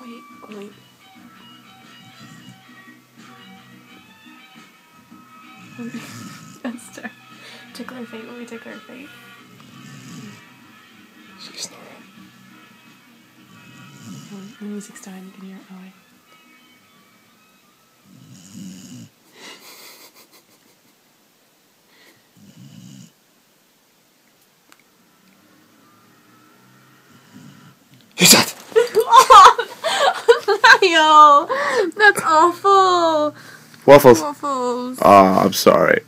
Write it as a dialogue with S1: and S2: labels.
S1: Wait. Let's start. Tickle her feet. Let me tickle her feet.
S2: She's snoring.
S1: The music's dying. You can hear it going.
S2: Who's that?
S1: Oh, Lyle! That's awful!
S2: Waffles.
S1: Waffles.
S2: Oh, I'm sorry.